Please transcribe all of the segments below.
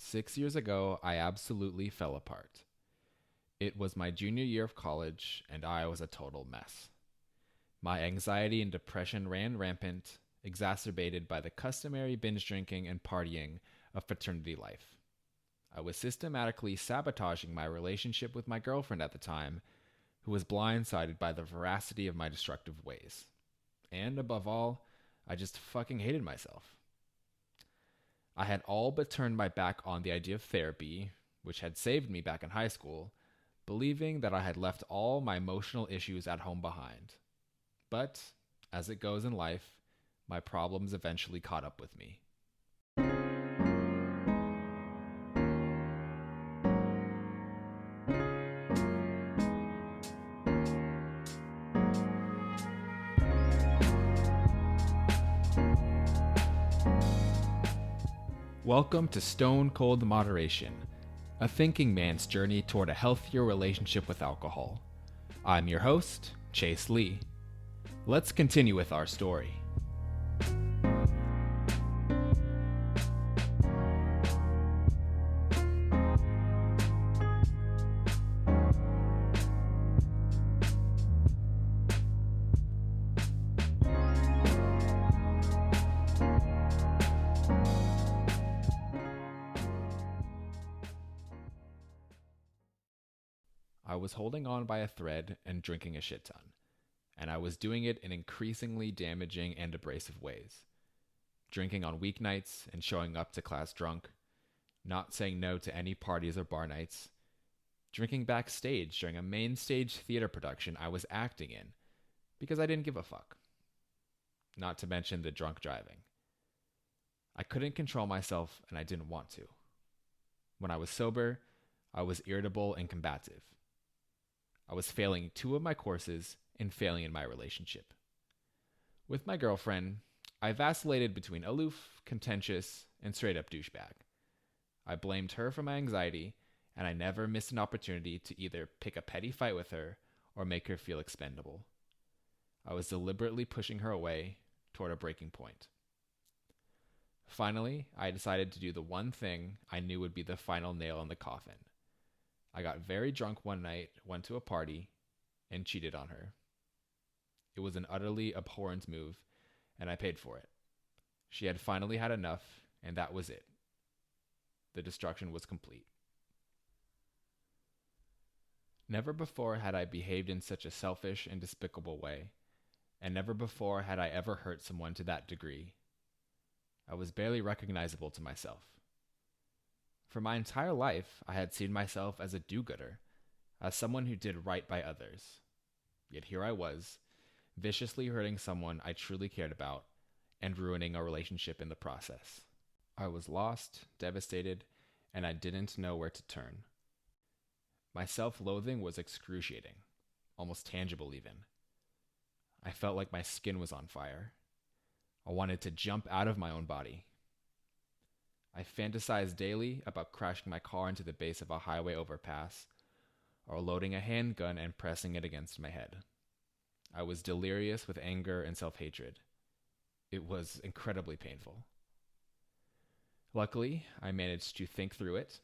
6 years ago, I absolutely fell apart. It was my junior year of college, and I was a total mess. My anxiety and depression ran rampant, exacerbated by the customary binge drinking and partying of fraternity life. I was systematically sabotaging my relationship with my girlfriend at the time, who was blindsided by the veracity of my destructive ways. And above all, I just fucking hated myself. I had all but turned my back on the idea of therapy, which had saved me back in high school, believing that I had left all my emotional issues at home behind. But, as it goes in life, my problems eventually caught up with me. Welcome to Stone Cold Moderation, a thinking man's journey toward a healthier relationship with alcohol. I'm your host, Chase Lee. Let's continue with our story. I was holding on by a thread and drinking a shit ton, and I was doing it in increasingly damaging and abrasive ways. Drinking on weeknights and showing up to class drunk, not saying no to any parties or bar nights, drinking backstage during a main stage theater production I was acting in because I didn't give a fuck. Not to mention the drunk driving. I couldn't control myself and I didn't want to. When I was sober, I was irritable and combative. I was failing 2 of my courses and failing in my relationship. With my girlfriend, I vacillated between aloof, contentious, and straight up douchebag. I blamed her for my anxiety, and I never missed an opportunity to either pick a petty fight with her or make her feel expendable. I was deliberately pushing her away toward a breaking point. Finally, I decided to do the one thing I knew would be the final nail in the coffin. I got very drunk one night, went to a party, and cheated on her. It was an utterly abhorrent move, and I paid for it. She had finally had enough, and that was it. The destruction was complete. Never before had I behaved in such a selfish and despicable way, and never before had I ever hurt someone to that degree. I was barely recognizable to myself. For my entire life, I had seen myself as a do-gooder, as someone who did right by others. Yet here I was, viciously hurting someone I truly cared about, and ruining a relationship in the process. I was lost, devastated, and I didn't know where to turn. My self-loathing was excruciating, almost tangible even. I felt like my skin was on fire. I wanted to jump out of my own body. I fantasized daily about crashing my car into the base of a highway overpass, or loading a handgun and pressing it against my head. I was delirious with anger and self-hatred. It was incredibly painful. Luckily, I managed to think through it,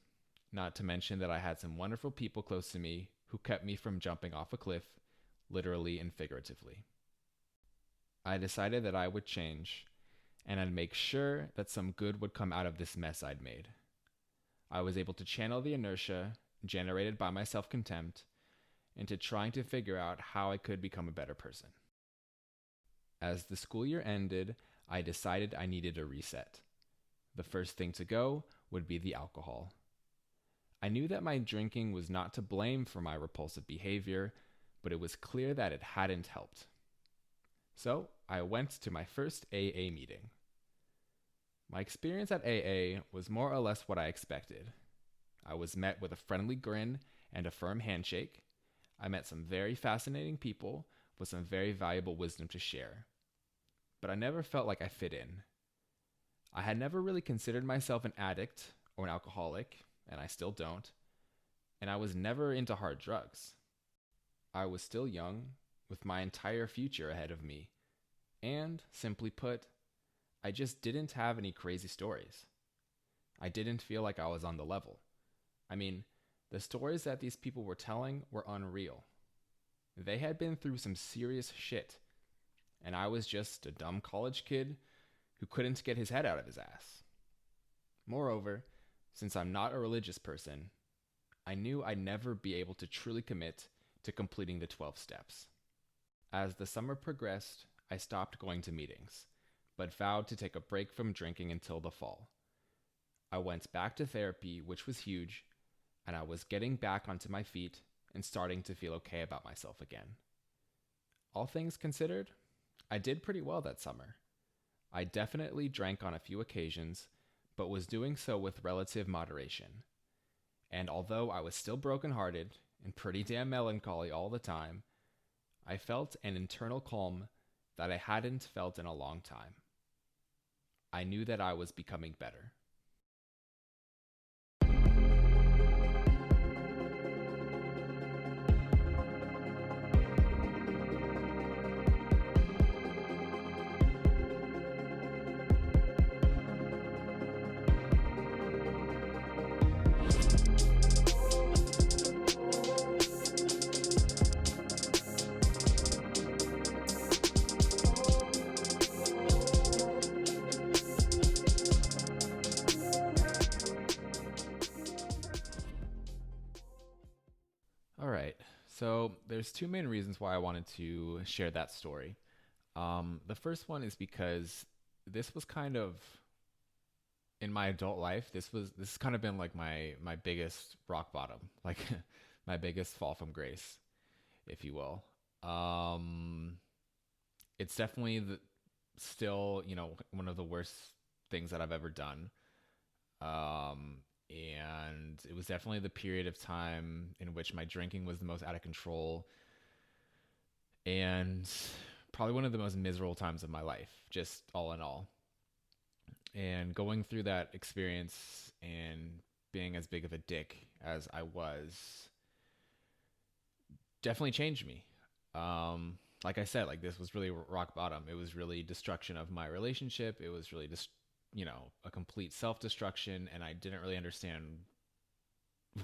not to mention that I had some wonderful people close to me who kept me from jumping off a cliff, literally and figuratively. I decided that I would change, and I'd make sure that some good would come out of this mess I'd made. I was able to channel the inertia generated by my self-contempt into trying to figure out how I could become a better person. As the school year ended, I decided I needed a reset. The first thing to go would be the alcohol. I knew that my drinking was not to blame for my repulsive behavior, but it was clear that it hadn't helped. So I went to my first AA meeting. My experience at AA was more or less what I expected. I was met with a friendly grin and a firm handshake. I met some very fascinating people with some very valuable wisdom to share. But I never felt like I fit in. I had never really considered myself an addict or an alcoholic, and I still don't. And I was never into hard drugs. I was still young, with my entire future ahead of me. And, simply put, I just didn't have any crazy stories. I didn't feel like I was on the level. I mean, the stories that these people were telling were unreal. They had been through some serious shit, and I was just a dumb college kid who couldn't get his head out of his ass. Moreover, since I'm not a religious person, I knew I'd never be able to truly commit to completing the 12 steps. As the summer progressed, I stopped going to meetings, but vowed to take a break from drinking until the fall. I went back to therapy, which was huge, and I was getting back onto my feet and starting to feel okay about myself again. All things considered, I did pretty well that summer. I definitely drank on a few occasions, but was doing so with relative moderation. And although I was still brokenhearted and pretty damn melancholy all the time, I felt an internal calm that I hadn't felt in a long time. I knew that I was becoming better. All right. So there's two main reasons why I wanted to share that story. The first one is because this was kind of in my adult life. This has kind of been like my biggest rock bottom, like my biggest fall from grace, if you will. Um, it's definitely still one of the worst things that I've ever done. Um, and it was definitely the period of time in which my drinking was the most out of control and probably one of the most miserable times of my life, just all in all. And going through that experience and being as big of a dick as I was definitely changed me. Like I said, like this was really rock bottom. It was really destruction of my relationship. It was really just, a complete self-destruction, and I didn't really understand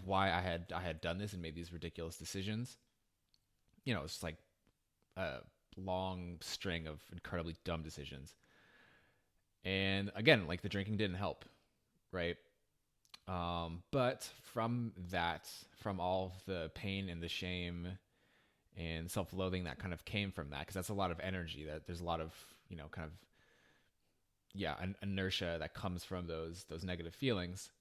why I had done this and made these ridiculous decisions. It's just like a long string of incredibly dumb decisions. And again, like the drinking didn't help, right? But from all of the pain and the shame and self-loathing that kind of came from that, because that's a lot of energy. That there's a lot of kind of inertia that comes from those negative feelings.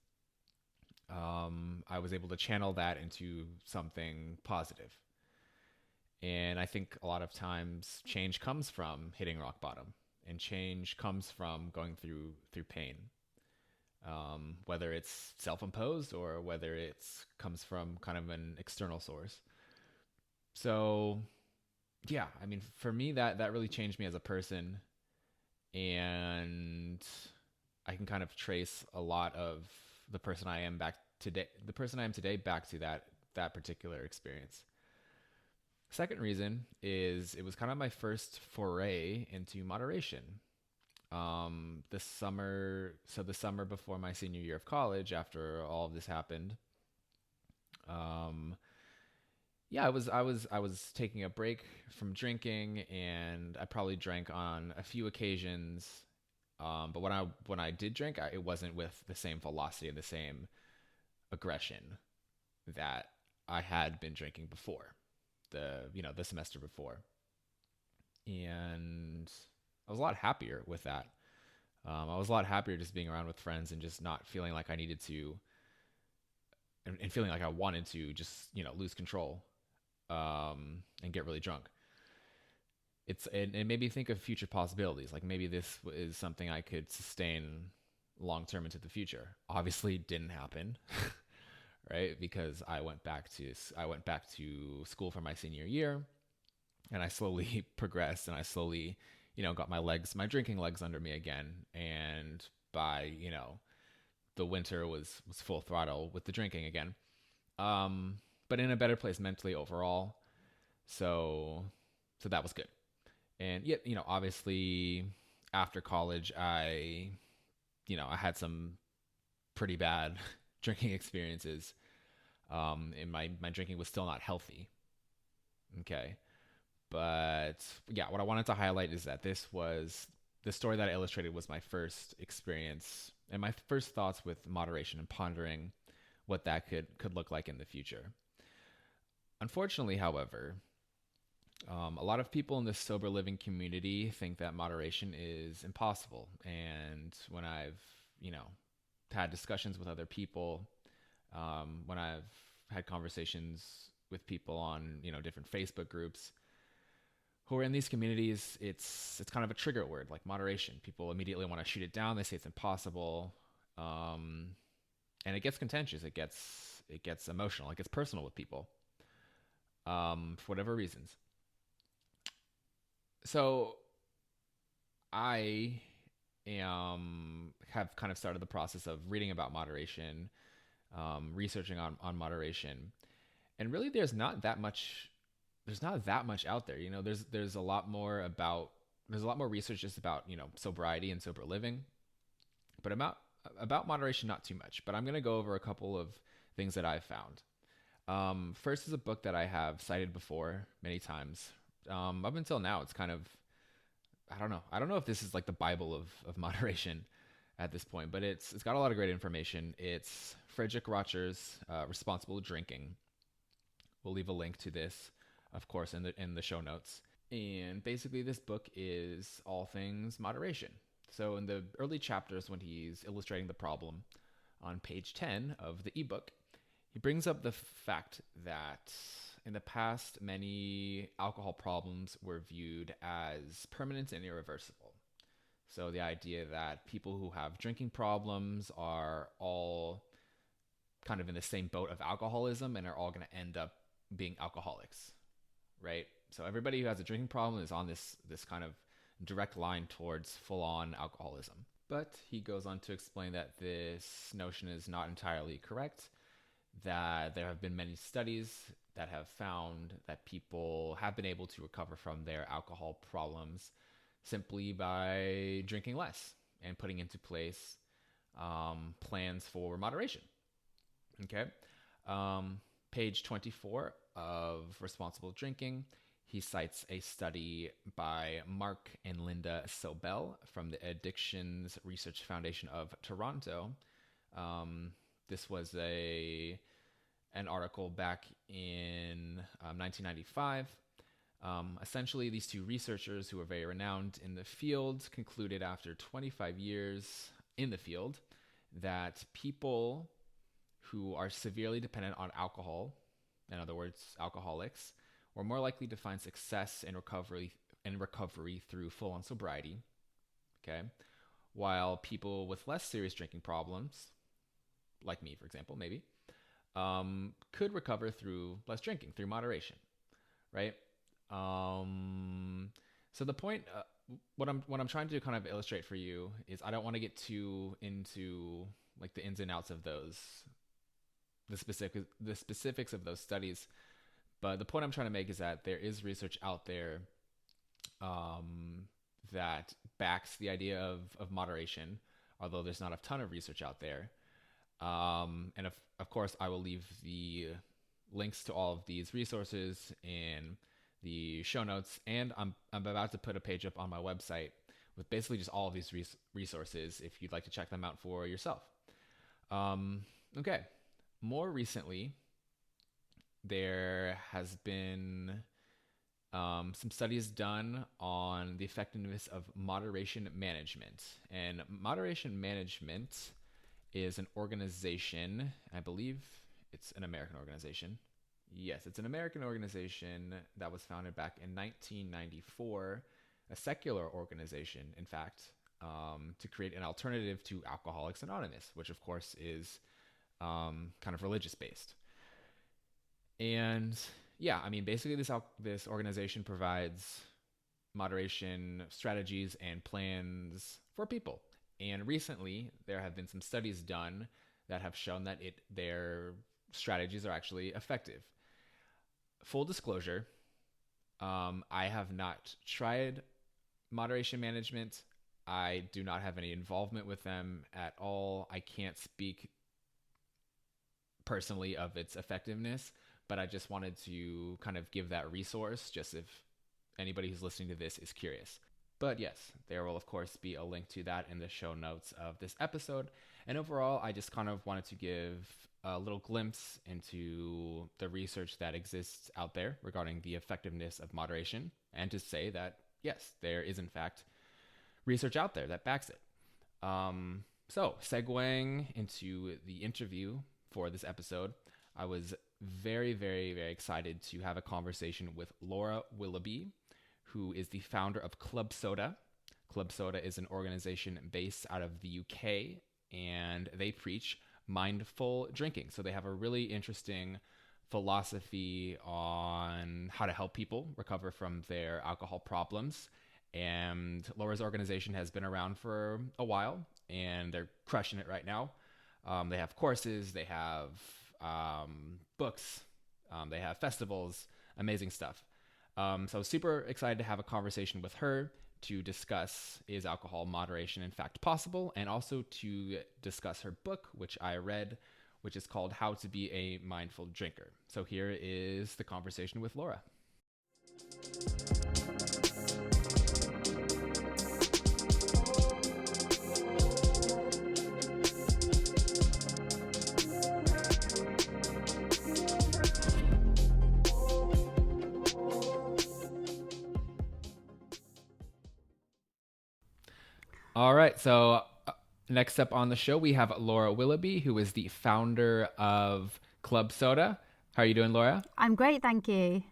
I was able to channel that into something positive. And I think a lot of times change comes from hitting rock bottom, and change comes from going through pain, whether it's self-imposed or whether it comes from kind of an external source. So, yeah, I mean, for me, that really changed me as a person, and I can kind of trace a lot of the person I am today back to that particular experience. Second reason is it was kind of my first foray into moderation. The summer before my senior year of college, after all of this happened, um, I was taking a break from drinking, and I probably drank on a few occasions. But when I did drink, it wasn't with the same velocity and the same aggression that I had been drinking before, the semester before. And I was a lot happier with that. I was a lot happier just being around with friends and just not feeling like I needed to, and feeling like I wanted to just lose control, and get really drunk. It made me think of future possibilities. Like maybe this is something I could sustain long term into the future. Obviously, didn't happen, right? Because I went back to school for my senior year, and I slowly progressed, and I slowly, got my drinking legs under me again. And by the winter was full throttle with the drinking again, but in a better place mentally overall. So that was good. And yet, obviously after college, I had some pretty bad drinking experiences. And my drinking was still not healthy. Okay. But yeah, what I wanted to highlight is that the story that I illustrated was my first experience and my first thoughts with moderation and pondering what that could look like in the future. Unfortunately, however, a lot of people in this sober living community think that moderation is impossible. And when I've, you know, had discussions with other people, when I've had conversations with people on, different Facebook groups who are in these communities, it's kind of a trigger word like moderation. People immediately want to shoot it down. They say it's impossible, and it gets contentious. It gets emotional. It gets personal with people, for whatever reasons. So I have kind of started the process of reading about moderation, researching on moderation, and really there's not that much out there. There's a lot more research just about sobriety and sober living, but about moderation not too much. But I'm going to go over a couple of things that I've found. First is a book that I have cited before many times. Up until now, it's kind of, I don't know if this is like the Bible of moderation at this point, but it's got a lot of great information. It's Frederick Rocher's Responsible Drinking. We'll leave a link to this, of course, in the show notes. And basically, this book is all things moderation. So in the early chapters, when he's illustrating the problem on page 10 of the ebook, he brings up the fact that in the past, many alcohol problems were viewed as permanent and irreversible. So the idea that people who have drinking problems are all kind of in the same boat of alcoholism and are all going to end up being alcoholics, right? So everybody who has a drinking problem is on this kind of direct line towards full-on alcoholism. But he goes on to explain that this notion is not entirely correct, that there have been many studies that have found that people have been able to recover from their alcohol problems simply by drinking less and putting into place plans for moderation. Okay. Page 24 of Responsible Drinking, he cites a study by Mark and Linda Sobel from the Addictions Research Foundation of Toronto. This was an article back in 1995. Essentially, these two researchers who are very renowned in the field concluded after 25 years in the field that people who are severely dependent on alcohol, in other words, alcoholics, were more likely to find success in recovery through full-on sobriety. Okay, while people with less serious drinking problems, like me, for example, maybe, could recover through less drinking, through moderation, right? So the point, what I'm trying to kind of illustrate for you is I don't want to get too into like the ins and outs of the specifics of those studies, but the point I'm trying to make is that there is research out there that backs the idea of moderation, although there's not a ton of research out there. And of course, I will leave the links to all of these resources in the show notes, and I'm about to put a page up on my website with basically just all of these resources if you'd like to check them out for yourself. Okay. More recently, there has been some studies done on the effectiveness of moderation management. And moderation management is an organization, I believe it's an American organization. Yes, it's an American organization that was founded back in 1994, a secular organization, in fact, to create an alternative to Alcoholics Anonymous, which of course is kind of religious based. And yeah, I mean, basically this organization provides moderation strategies and plans for people. And recently, there have been some studies done that have shown that their strategies are actually effective. Full disclosure, I have not tried moderation management. I do not have any involvement with them at all. I can't speak personally of its effectiveness, but I just wanted to kind of give that resource just if anybody who's listening to this is curious. But yes, there will of course be a link to that in the show notes of this episode. And overall, I just kind of wanted to give a little glimpse into the research that exists out there regarding the effectiveness of moderation, and to say that yes, there is in fact research out there that backs it. So segueing into the interview for this episode, I was very, very, very excited to have a conversation with Laura Willoughby, who is the founder of Club Soda. Club Soda is an organization based out of the UK, and they preach mindful drinking. So they have a really interesting philosophy on how to help people recover from their alcohol problems. And Laura's organization has been around for a while, and they're crushing it right now. They have courses, they have books, they have festivals, amazing stuff. So I was super excited to have a conversation with her to discuss, is alcohol moderation in fact possible, and also to discuss her book, which I read, which is called How to Be a Mindful Drinker. So here is the conversation with Laura. All right, so next up on the show, we have Laura Willoughby, who is the founder of Club Soda. How are you doing, Laura? I'm great, thank you.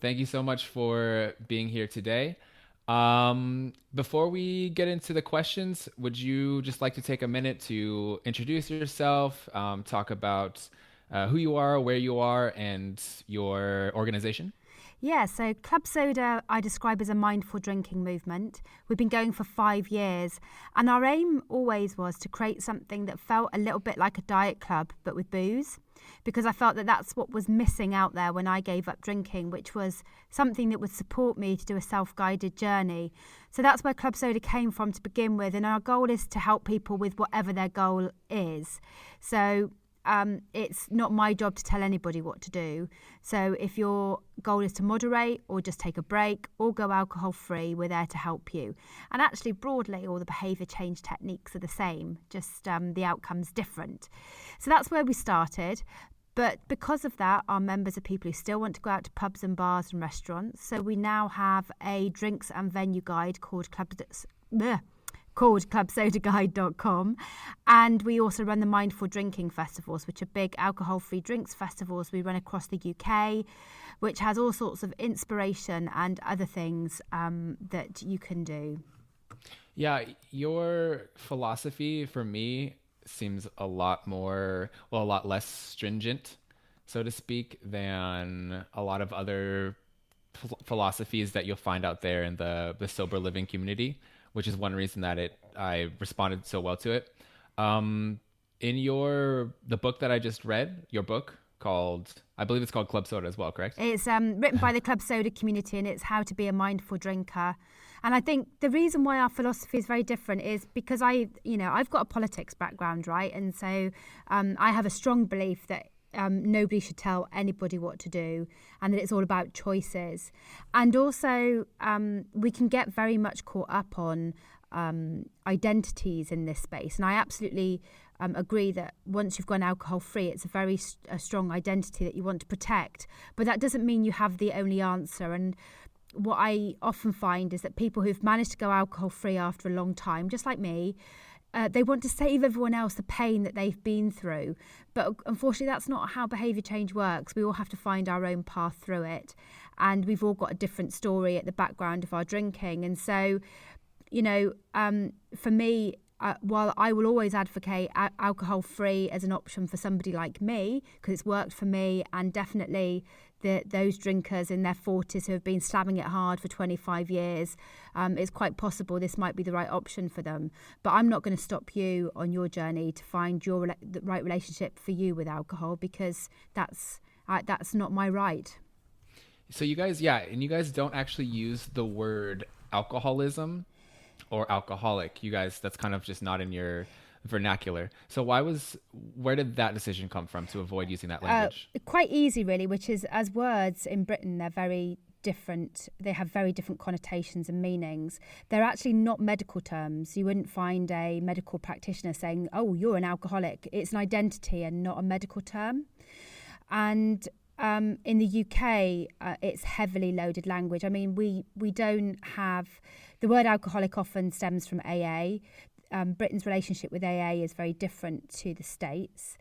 Thank you so much for being here today. Before we get into the questions, would you just like to take a minute to introduce yourself, talk about who you are, where you are, and your organization? Yeah, so Club Soda I describe as a mindful drinking movement. We've been going for 5 years, and our aim always was to create something that felt a little bit like a diet club, but with booze, because I felt that that's what was missing out there when I gave up drinking, which was something that would support me to do a self-guided journey. So that's where Club Soda came from to begin with, and our goal is to help people with whatever their goal is. So it's not my job to tell anybody what to do. So if your goal is to moderate or just take a break or go alcohol free, we're there to help you. And actually, broadly, all the behaviour change techniques are the same, just the outcome's different. So that's where we started. But because of that, our members are people who still want to go out to pubs and bars and restaurants. So we now have a drinks and venue guide called clubsodaguide.com, and we also run the Mindful Drinking Festivals, which are big alcohol-free drinks festivals we run across the UK, which has all sorts of inspiration and other things that you can do. Yeah, your philosophy for me seems a lot less stringent, so to speak, than a lot of other philosophies that you'll find out there in the sober living community, which is one reason that I responded so well to it. In the book that I just read, your book I believe it's called Club Soda as well, correct? It's written by the Club Soda community, and it's how to be a mindful drinker. And I think the reason why our philosophy is very different is because I've got a politics background, right? And so I have a strong belief that nobody should tell anybody what to do, and that it's all about choices. And also we can get very much caught up on identities in this space, and I absolutely agree that once you've gone alcohol free, it's a strong identity that you want to protect, but that doesn't mean you have the only answer. And what I often find is that people who've managed to go alcohol free after a long time, just like me, they want to save everyone else the pain that they've been through. But unfortunately, that's not how behaviour change works. We all have to find our own path through it. And we've all got a different story at the background of our drinking. And so, for me, while I will always advocate alcohol-free as an option for somebody like me, because it's worked for me, and definitely those drinkers in their 40s who have been slamming it hard for 25 years, it's quite possible this might be the right option for them. But I'm not going to stop you on your journey to find the right relationship for you with alcohol, because that's not my right. So you guys don't actually use the word alcoholism or alcoholic. You guys, that's kind of just not in your vernacular. So where did that decision come from to avoid using that language? Quite easy, really, which is, as words in Britain, they're very different. They have very different connotations and meanings. They're actually not medical terms. You wouldn't find a medical practitioner saying, oh, you're an alcoholic. It's an identity and not a medical term. And in the UK, it's heavily loaded language. I mean, we don't have... The word alcoholic often stems from AA. Britain's relationship with AA is very different to the States.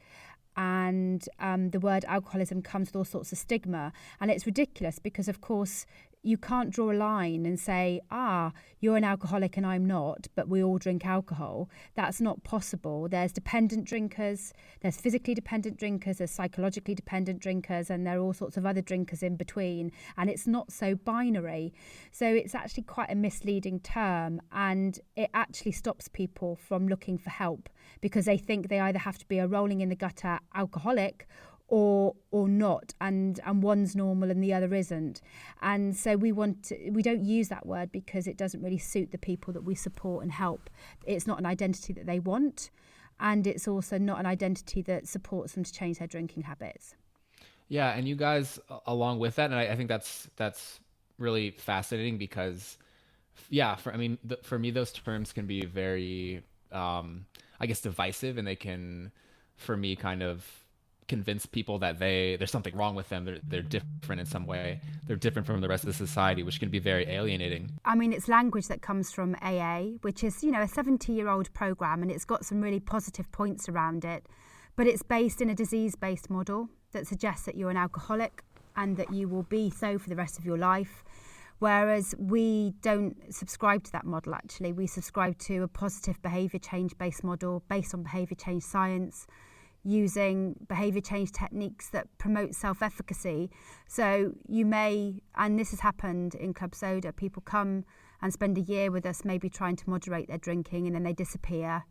And the word alcoholism comes with all sorts of stigma. And it's ridiculous because, of course, you can't draw a line and say, you're an alcoholic and I'm not, but we all drink alcohol. That's not possible. There's dependent drinkers, there's physically dependent drinkers, there's psychologically dependent drinkers, and there are all sorts of other drinkers in between. And it's not so binary. So it's actually quite a misleading term, and it actually stops people from looking for help because they think they either have to be a rolling in the gutter alcoholic or not, and one's normal and the other isn't. And so we don't use that word because it doesn't really suit the people that we support and help. It's not an identity that they want, and it's also not an identity that supports them to change their drinking habits. Yeah, and you guys along with that, and I think that's really fascinating because, for me those terms can be very, I guess, divisive, and they can, for me, kind of convince people that there's something wrong with them. They're different in some way. They're different from the rest of the society, which can be very alienating. I mean, it's language that comes from AA, which is, a 70-year-old program, and it's got some really positive points around it. But it's based in a disease-based model that suggests that you're an alcoholic and that you will be so for the rest of your life. Whereas we don't subscribe to that model, actually. We subscribe to a positive behaviour change-based model based on behaviour change science, using behaviour change techniques that promote self-efficacy. So you may, and this has happened in Club Soda, people come and spend a year with us maybe trying to moderate their drinking, and then they disappear.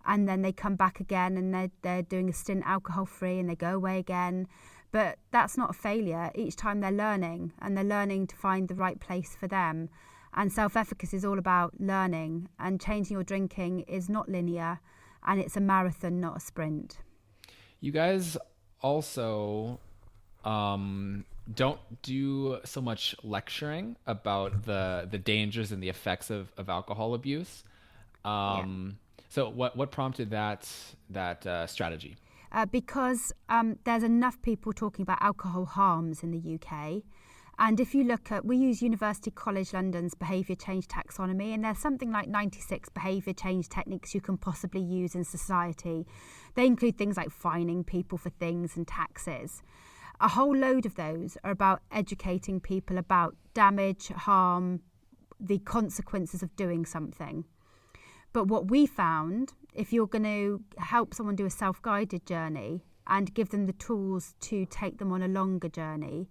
And then they come back again and they're doing a stint alcohol-free and they go away again. But that's not a failure. Each time they're learning, and they're learning to find the right place for them. And self-efficacy is all about learning, and changing your drinking is not linear, and it's a marathon, not a sprint. You guys also don't do so much lecturing about the dangers and the effects of alcohol abuse. So what prompted that strategy? Because there's enough people talking about alcohol harms in the UK. And if you look at, we use University College London's behaviour change taxonomy, and there's something like 96 behaviour change techniques you can possibly use in society. They include things like fining people for things and taxes. A whole load of those are about educating people about damage, harm, the consequences of doing something. But what we found, if you're going to help someone do a self-guided journey and give them the tools to take them on a longer journey,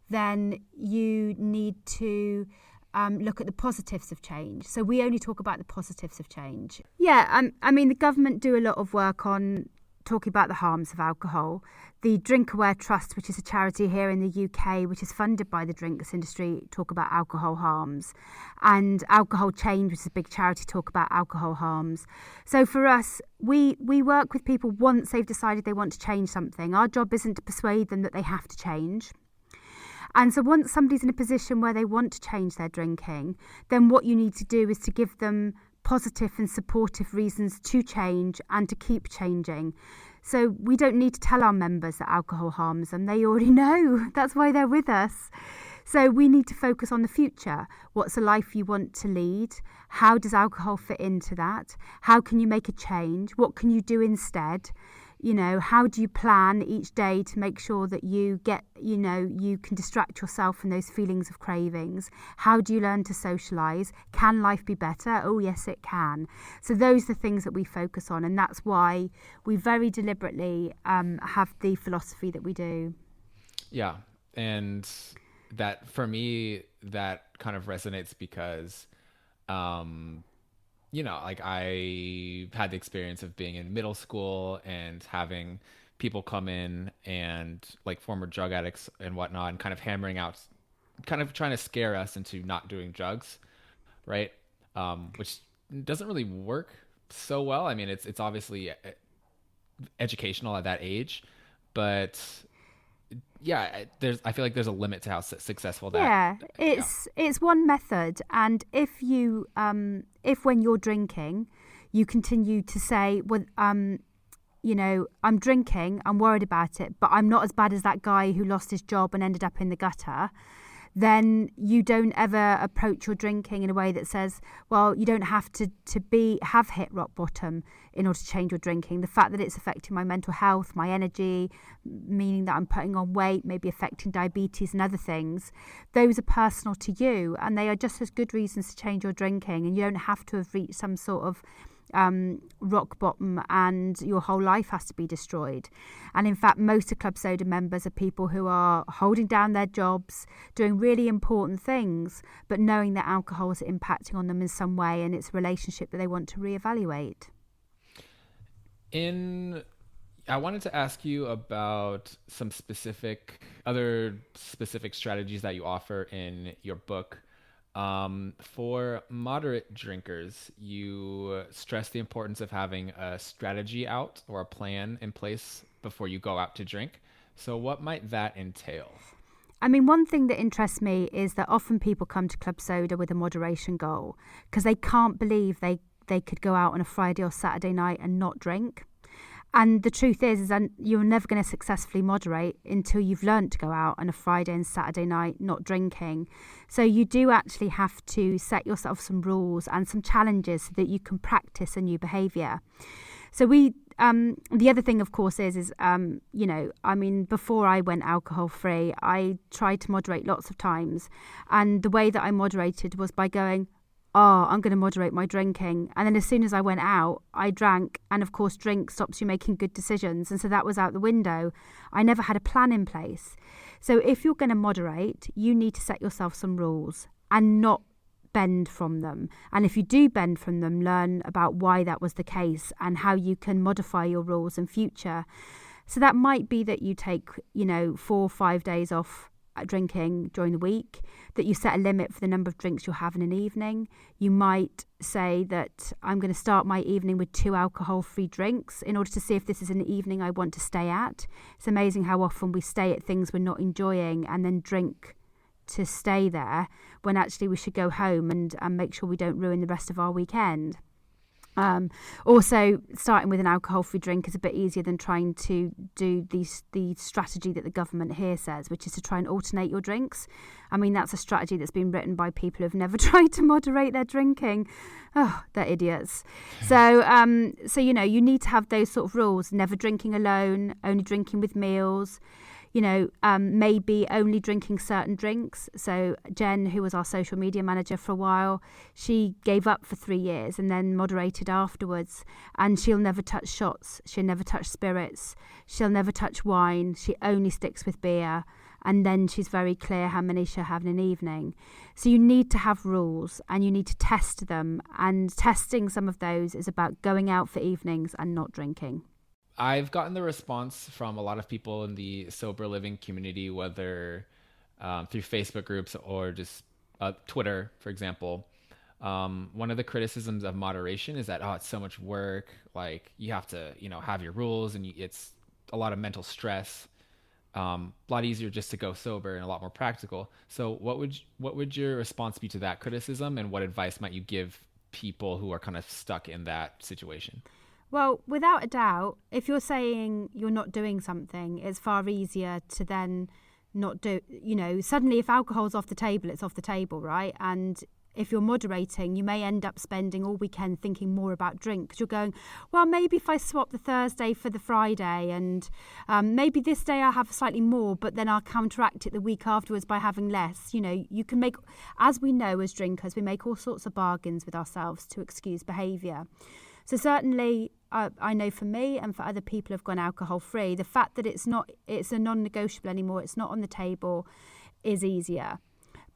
then you need to look at the positives of change. So we only talk about the positives of change. Yeah, I mean, the government do a lot of work on talking about the harms of alcohol. The Drink Aware Trust, which is a charity here in the UK, which is funded by the drinks industry, talk about alcohol harms. And Alcohol Change, which is a big charity, talk about alcohol harms. So for us, we work with people once they've decided they want to change something. Our job isn't to persuade them that they have to change. And so once somebody's in a position where they want to change their drinking, then what you need to do is to give them positive and supportive reasons to change and to keep changing. So we don't need to tell our members that alcohol harms them. They already know. That's why they're with us. So we need to focus on the future. What's the life you want to lead? How does alcohol fit into that? How can you make a change? What can you do instead? How do you plan each day to make sure that you get, you can distract yourself from those feelings of cravings? How do you learn to socialise? Can life be better? Oh, yes, it can. So those are the things that we focus on. And that's why we very deliberately have the philosophy that we do. Yeah. And that, for me, that kind of resonates because, I had the experience of being in middle school and having people come in and like former drug addicts and whatnot, and kind of hammering out, kind of trying to scare us into not doing drugs, right? which doesn't really work so well. I mean, it's obviously educational at that age, but yeah, I feel like there's a limit to how successful that. Yeah, it's one method, and if you if when you're drinking, you continue to say, well, I'm drinking, I'm worried about it, but I'm not as bad as that guy who lost his job and ended up in the gutter, then you don't ever approach your drinking in a way that says, well, you don't have to have hit rock bottom in order to change your drinking. The fact that it's affecting my mental health, my energy, meaning that I'm putting on weight, maybe affecting diabetes and other things, those are personal to you, and they are just as good reasons to change your drinking, and you don't have to have reached some sort of rock bottom and your whole life has to be destroyed. And in fact, most of Club Soda members are people who are holding down their jobs, doing really important things, but knowing that alcohol is impacting on them in some way, and it's a relationship that they want to reevaluate. I wanted to ask you about some other specific strategies that you offer in your book. For moderate drinkers, you stress the importance of having a strategy out or a plan in place before you go out to drink. So what might that entail? I mean, one thing that interests me is that often people come to Club Soda with a moderation goal because they can't believe they could go out on a Friday or Saturday night and not drink. And the truth is that you're never going to successfully moderate until you've learned to go out on a Friday and Saturday night not drinking. So you do actually have to set yourself some rules and some challenges so that you can practice a new behaviour. So the other thing, of course, is before I went alcohol free, I tried to moderate lots of times. And the way that I moderated was by going, I'm going to moderate my drinking. And then as soon as I went out, I drank. And of course, drink stops you making good decisions. And so that was out the window. I never had a plan in place. So if you're going to moderate, you need to set yourself some rules and not bend from them. And if you do bend from them, learn about why that was the case and how you can modify your rules in future. So that might be that you take, 4 or 5 days off drinking during the week, that you set a limit for the number of drinks you'll have in an evening. You might say that I'm going to start my evening with 2 alcohol-free drinks in order to see if this is an evening I want to stay at. It's amazing how often we stay at things we're not enjoying and then drink to stay there when actually we should go home and make sure we don't ruin the rest of our weekend. Also, starting with an alcohol-free drink is a bit easier than trying to do the strategy that the government here says, which is to try and alternate your drinks. I mean, that's a strategy that's been written by people who've never tried to moderate their drinking. Oh, they're idiots. So you need to have those sort of rules: never drinking alone, only drinking with meals. Maybe only drinking certain drinks. So Jen, who was our social media manager for a while, she gave up for 3 years and then moderated afterwards. And she'll never touch shots. She'll never touch spirits. She'll never touch wine. She only sticks with beer. And then she's very clear how many she'll have in an evening. So you need to have rules and you need to test them. And testing some of those is about going out for evenings and not drinking. I've gotten the response from a lot of people in the sober living community, whether through Facebook groups or just Twitter, for example. One of the criticisms of moderation is that, it's so much work. Like you have to, have your rules and it's a lot of mental stress. A lot easier just to go sober and a lot more practical. So what would your response be to that criticism, and what advice might you give people who are kind of stuck in that situation? Well, without a doubt, if you're saying you're not doing something, it's far easier to then not do, suddenly if alcohol's off the table, it's off the table, right? And if you're moderating, you may end up spending all weekend thinking more about drink because you're going, well, maybe if I swap the Thursday for the Friday and maybe this day I'll have slightly more, but then I'll counteract it the week afterwards by having less. You can make, as we know as drinkers, we make all sorts of bargains with ourselves to excuse behaviour. So certainly, I know for me and for other people who've gone alcohol-free, the fact that it's a non-negotiable anymore, it's not on the table, is easier.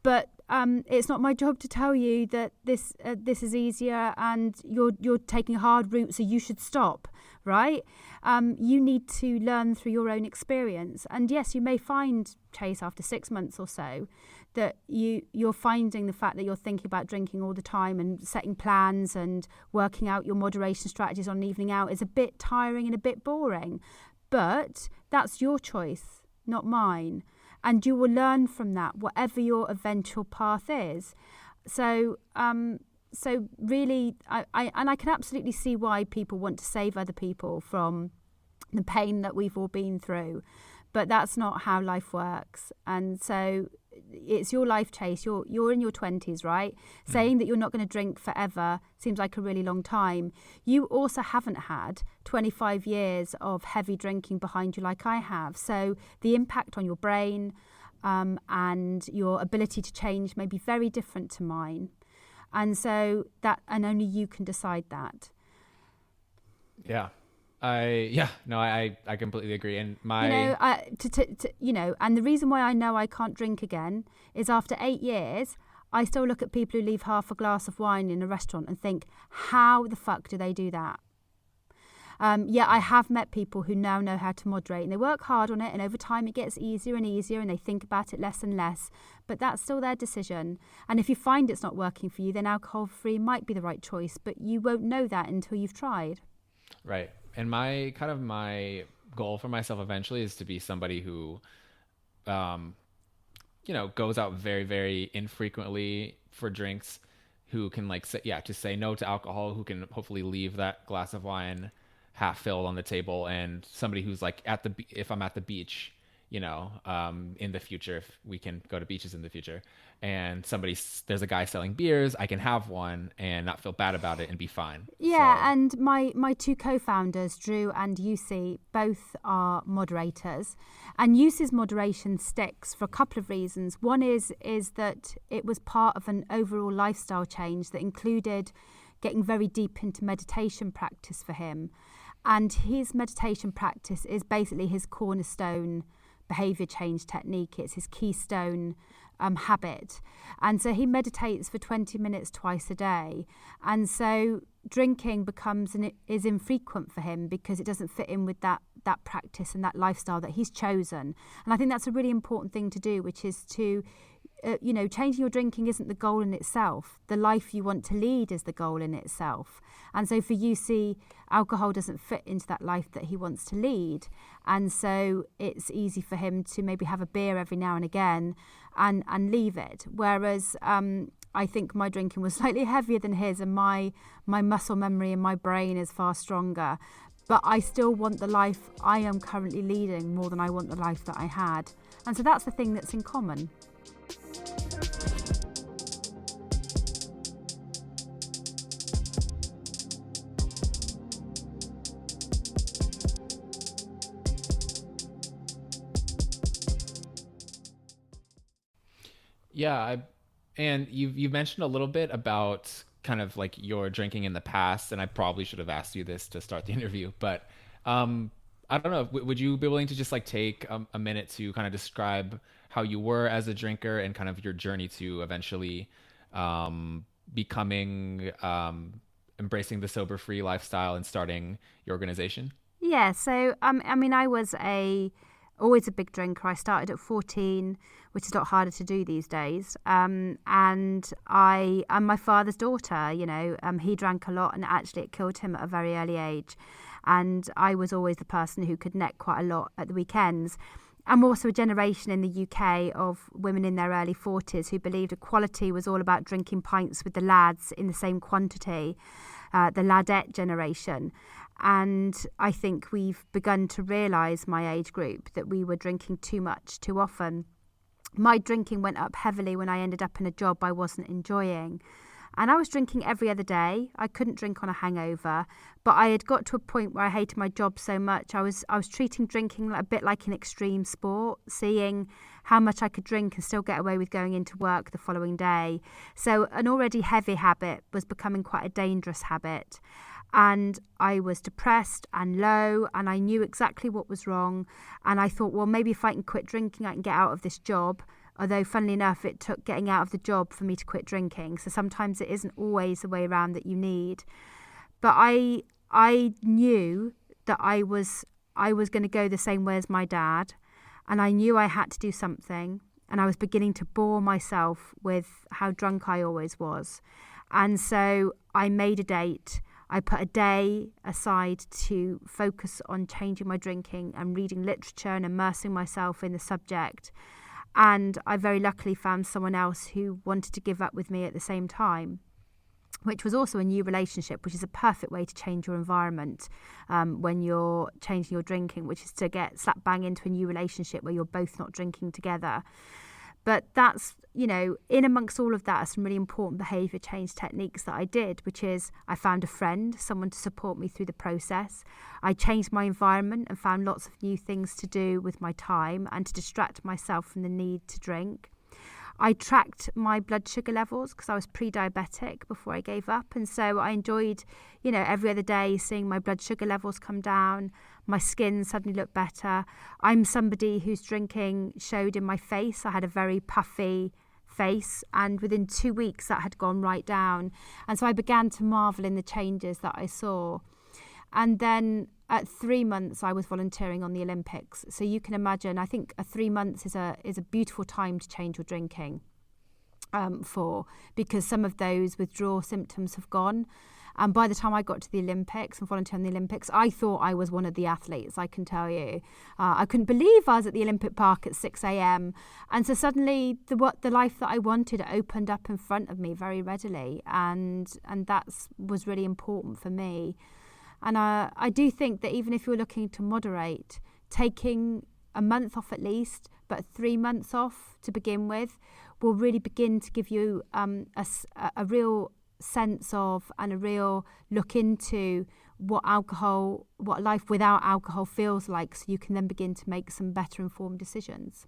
But it's not my job to tell you that this is easier and you're taking a hard route, so you should stop, right? You need to learn through your own experience. And yes, you may find, Chase, after 6 months or so, that you're finding the fact that you're thinking about drinking all the time and setting plans and working out your moderation strategies on an evening out is a bit tiring and a bit boring. But that's your choice, not mine. And you will learn from that, whatever your eventual path is. So really, I can absolutely see why people want to save other people from the pain that we've all been through. But that's not how life works. And so it's your life, Chase. You're in your 20s, right? Mm. Saying that you're not going to drink forever seems like a really long time. You also haven't had 25 years of heavy drinking behind you like I have. So the impact on your brain and your ability to change may be very different to mine. And so and only you can decide that. Yeah. I completely agree. And and the reason why I know I can't drink again is after 8 years, I still look at people who leave half a glass of wine in a restaurant and think, how the fuck do they do that? I have met people who now know how to moderate, and they work hard on it, and over time it gets easier and easier, and they think about it less and less, but that's still their decision. And if you find it's not working for you, then alcohol-free might be the right choice, but you won't know that until you've tried. Right. And my goal for myself eventually is to be somebody who, goes out very, very infrequently for drinks, who can just say no to alcohol, who can hopefully leave that glass of wine half filled on the table, and somebody who's like if I'm at the beach, in the future, if we can go to beaches in the future, and there's a guy selling beers, I can have one and not feel bad about it and be fine. Yeah, so. And my two co-founders, Drew and Yusi, both are moderators. And Yusi's moderation sticks for a couple of reasons. One is that it was part of an overall lifestyle change that included getting very deep into meditation practice for him. And his meditation practice is basically his cornerstone behaviour change technique. It's his keystone habit. And so he meditates for 20 minutes twice a day. And so drinking is infrequent for him because it doesn't fit in with that practice and that lifestyle that he's chosen. And I think that's a really important thing to do, which is to changing your drinking isn't the goal in itself. The life you want to lead is the goal in itself. And so for UC, alcohol doesn't fit into that life that he wants to lead. And so it's easy for him to maybe have a beer every now and again and leave it. Whereas I think my drinking was slightly heavier than his, and my muscle memory in my brain is far stronger. But I still want the life I am currently leading more than I want the life that I had. And so that's the thing that's in common. Yeah, and you've mentioned a little bit about kind of like your drinking in the past, and I probably should have asked you this to start the interview, but I don't know, would you be willing to just like take a minute to kind of describe how you were as a drinker and kind of your journey to eventually becoming, embracing the sober-free lifestyle and starting your organization? Yeah, so I was always a big drinker. I started at 14, which is a lot harder to do these days. And I'm my father's daughter, he drank a lot, and actually it killed him at a very early age. And I was always the person who could neck quite a lot at the weekends. I'm also a generation in the UK of women in their early 40s who believed equality was all about drinking pints with the lads in the same quantity, the ladette generation. And I think we've begun to realise, my age group, that we were drinking too much too often. My drinking went up heavily when I ended up in a job I wasn't enjoying. And I was drinking every other day. I couldn't drink on a hangover, but I had got to a point where I hated my job so much. I was treating drinking a bit like an extreme sport, seeing how much I could drink and still get away with going into work the following day. So an already heavy habit was becoming quite a dangerous habit. And I was depressed and low, and I knew exactly what was wrong. And I thought, well, maybe if I can quit drinking, I can get out of this job. Although, funnily enough, it took getting out of the job for me to quit drinking. So sometimes it isn't always the way around that you need. But I knew that I was going to go the same way as my dad, and I knew I had to do something. And I was beginning to bore myself with how drunk I always was. And so I made a date. I put a day aside to focus on changing my drinking and reading literature and immersing myself in the subject. And I very luckily found someone else who wanted to give up with me at the same time, which was also a new relationship, which is a perfect way to change your environment when you're changing your drinking, which is to get slap bang into a new relationship where you're both not drinking together. But that's, in amongst all of that are some really important behaviour change techniques that I did, which is I found a friend, someone to support me through the process. I changed my environment and found lots of new things to do with my time and to distract myself from the need to drink. I tracked my blood sugar levels because I was pre-diabetic before I gave up. And so I enjoyed, every other day seeing my blood sugar levels come down. My skin suddenly looked better. I'm somebody whose drinking showed in my face. I had a very puffy face, and within 2 weeks that had gone right down. And so I began to marvel in the changes that I saw. And then at 3 months, I was volunteering on the Olympics. So you can imagine, I think 3 months is a beautiful time to change your drinking because some of those withdrawal symptoms have gone. And by the time I got to the Olympics and volunteered on the Olympics, I thought I was one of the athletes, I can tell you. I couldn't believe I was at the Olympic Park at 6 a.m. And so suddenly the life that I wanted opened up in front of me very readily. And that was really important for me. And I do think that even if you're looking to moderate, taking a month off at least, but 3 months off to begin with, will really begin to give you a real sense of and a real look into what life without alcohol feels like, so you can then begin to make some better informed decisions.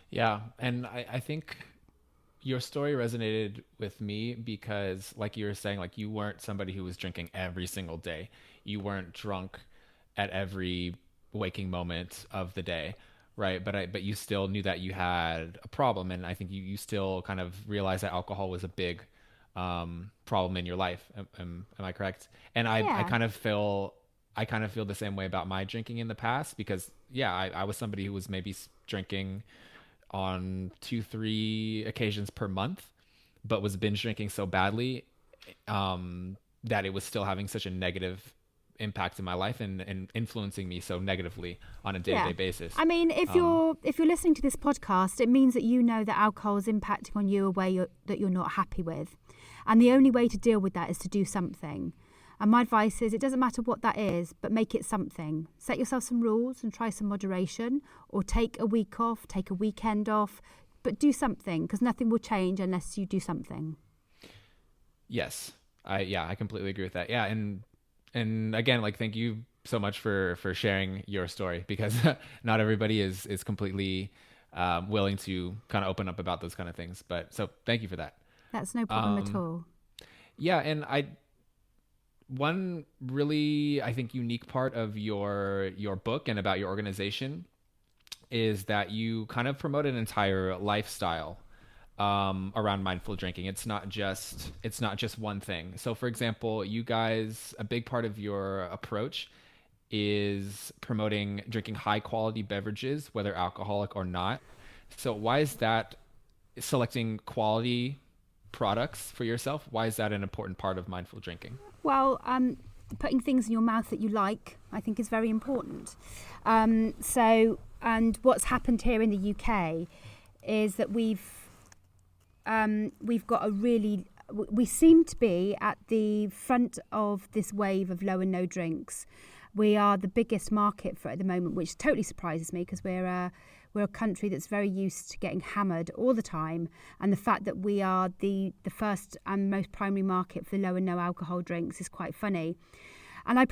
Yeah, and I think your story resonated with me because, like you were saying, like you weren't somebody who was drinking every single day. You weren't drunk at every waking moment of the day, right? But you still knew that you had a problem, and I think you still kind of realized that alcohol was a big problem in your life. Am I correct? And I kind of feel the same way about my drinking in the past because I was somebody who was maybe drinking on 2-3 occasions per month, but was binge drinking so badly that it was still having such a negative impact in my life and influencing me so negatively on a day-to-day basis. I mean, if you're listening to this podcast, it means that you know that alcohol is impacting on you a way that you're not happy with. And the only way to deal with that is to do something. And my advice is it doesn't matter what that is, but make it something. Set yourself some rules and try some moderation, or take a week off, take a weekend off, but do something because nothing will change unless you do something. Yes. I completely agree with that. Yeah. And again, like, thank you so much for sharing your story because not everybody is completely willing to kind of open up about those kind of things. But so thank you for that. That's no problem at all. Yeah. And one really, I think, unique part of your book and about your organization is that you kind of promote an entire lifestyle around mindful drinking. It's not just one thing. So for example, you guys, a big part of your approach is promoting drinking high quality beverages, whether alcoholic or not. So why is that, selecting quality products for yourself, why is that an important part of mindful drinking? Well, putting things in your mouth that you like, I think, is very important. And what's happened here in the UK is that we've got we seem to be at the front of this wave of low and no drinks. We are the biggest market for it at the moment, which totally surprises me because we're a country that's very used to getting hammered all the time, and the fact that we are the first and most primary market for low and no alcohol drinks is quite funny. And we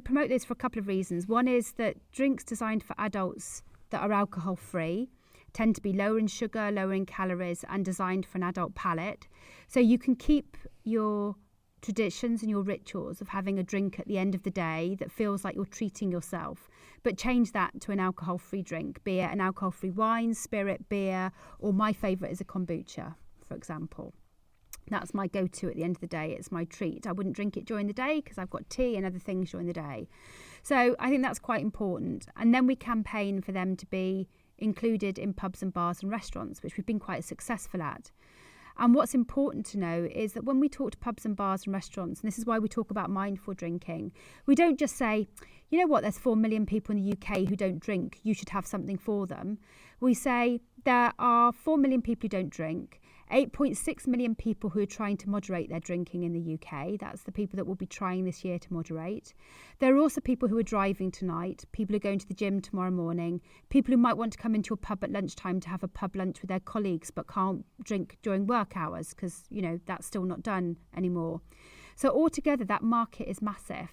promote those for a couple of reasons. One is that drinks designed for adults that are alcohol free tend to be lower in sugar, lower in calories, and designed for an adult palate. So you can keep your traditions and your rituals of having a drink at the end of the day that feels like you're treating yourself, but change that to an alcohol-free drink, be it an alcohol-free wine, spirit, beer, or my favourite is a kombucha, for example. That's my go-to at the end of the day. It's my treat. I wouldn't drink it during the day because I've got tea and other things during the day. So I think that's quite important. And then we campaign for them to be included in pubs and bars and restaurants, which we've been quite successful at. And what's important to know is that when we talk to pubs and bars and restaurants, and this is why we talk about mindful drinking, we don't just say, you know what, there's 4 million people in the UK who don't drink, you should have something for them. We say there are 4 million people who don't drink, 8.6 million people who are trying to moderate their drinking in the UK. That's the people that will be trying this year to moderate. There are also people who are driving tonight, people who are going to the gym tomorrow morning, people who might want to come into a pub at lunchtime to have a pub lunch with their colleagues but can't drink during work hours because, you know, that's still not done anymore. So altogether, that market is massive.